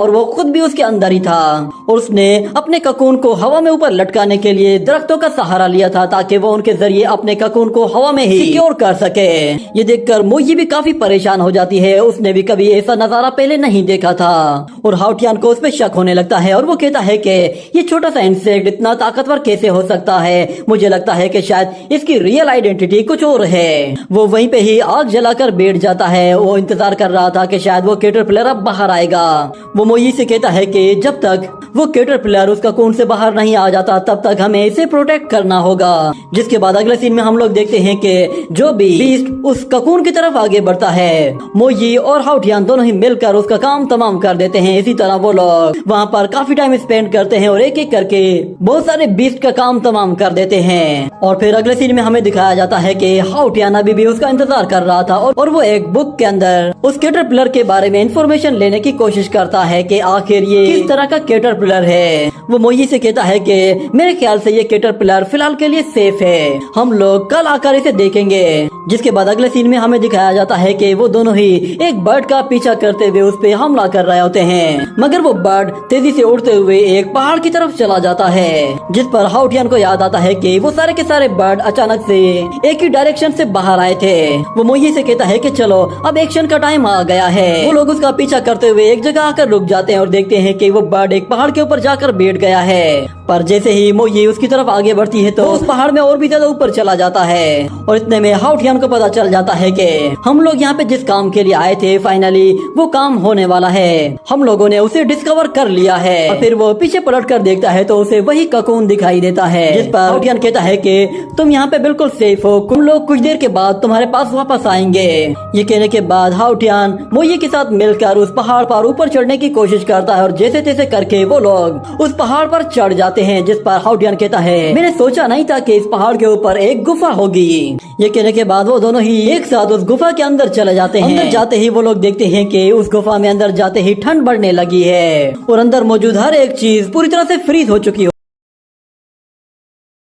और वो खुद भी उसके अंदर ही था और उसने अपने ककून को हवा में ऊपर लटकाने के लिए दरख्तों का सहारा लिया था ताकि वो उनके जरिए अपने ककून को हवा में ही सिक्योर कर सके। ये देखकर मोई भी काफी परेशान हो जाती है, उसने भी कभी ऐसा नजारा पहले नहीं देखा था और हाउटियान को उस पर शक होने लगता है और वो कहता है कि ये छोटा सा इंसेक्ट इतना ताकतवर कैसे हो सकता है, मुझे लगता है कि शायद इसकी रियल आइडेंटिटी कुछ और है। वो वहीं पे ही आग जलाकर बैठ जाता है, वो इंतजार कर रहा था कि शायद वो कैटरपिलर अब बाहर आएगा। वो मोई से कहता है कि जब तक वो कैटरपिलर उस ककून से बाहर नहीं आ जाता तब तक हमें इसे प्रोटेक्ट करना होगा। जिसके बाद अगले सीन में हम लोग देखते हैं कि जो भी बीस्ट उस ककून की तरफ आगे बढ़ता है, मोई और हाउटियान दोनों ही मिलकर उसका काम तमाम कर देते हैं। इसी तरह वो लोग वहाँ पर काफी टाइम स्पेंड करते हैं और एक एक करके बहुत सारे बीस्ट का काम तमाम कर देते हैं। और फिर अगले सीन में हमें दिखाया जाता है कि हाउटियान अभी भी उसका इंतजार कर रहा था और वो एक बुक के अंदर उस कैटरपिलर के बारे में इंफॉर्मेशन लेने की कोशिश करता है कि आखिर ये किस तरह का कैटरपिलर है। वो मोई से कहता है कि मेरे ख्याल से ये कैटरपिलर फिलहाल के लिए सेफ है, हम लोग कल आकर इसे देखेंगे। जिसके बाद अगले सीन में हमें दिखाया जाता है कि वो दोनों ही एक बर्ड का पीछा करते हुए उस पे हमला कर रहे होते हैं, मगर वो बर्ड तेजी से उड़ते हुए एक पहाड़ की तरफ चला जाता है। जिस पर हाउटियान को याद आता है कि वो सारे के सारे बर्ड अचानक से एक ही डायरेक्शन से बाहर आए थे। वो मोई से कहता है कि चलो अब एक्शन का टाइम आ गया है। वो लोग उसका पीछा करते हुए एक जगह आकर रुक जाते हैं और देखते हैं कि वो बर्ड एक पहाड़ के ऊपर जाकर बैठ गया है। पर जैसे ही मोई उसकी तरफ आगे बढ़ती है तो उस पहाड़ में और भी ज्यादा ऊपर चला जाता है और इतने में हाउटियान को पता चल जाता है कि हम लोग यहाँ पे जिस काम के लिए आए थे फाइनली वो काम होने वाला है, हम लोगों ने उसे डिस्कवर कर लिया है। और फिर वो पीछे पलट कर देखता है तो उसे वही ककून दिखाई देता है। जिस पर हाउटियान कहता है कि तुम यहाँ पे बिल्कुल सेफ हो, तुम लोग कुछ देर के बाद तुम्हारे पास वापस आएंगे। ये कहने के बाद हाउटियान मोई के साथ मिलकर उस पहाड़ पर ऊपर चढ़ने की कोशिश करता है और जैसे तैसे करके वो लोग उस पहाड़ पर चढ़ जाते हैं। जिस पर हाउटियान कहता है मैंने सोचा नहीं था कि इस पहाड़ के ऊपर एक गुफा होगी। ये कहने के बाद वो दोनों ही एक साथ उस गुफा के अंदर चले जाते हैं। अंदर जाते ही वो लोग देखते हैं कि उस गुफा में अंदर जाते ही ठंड बढ़ने लगी है और अंदर मौजूद हर एक चीज पूरी तरह से फ्रीज हो चुकी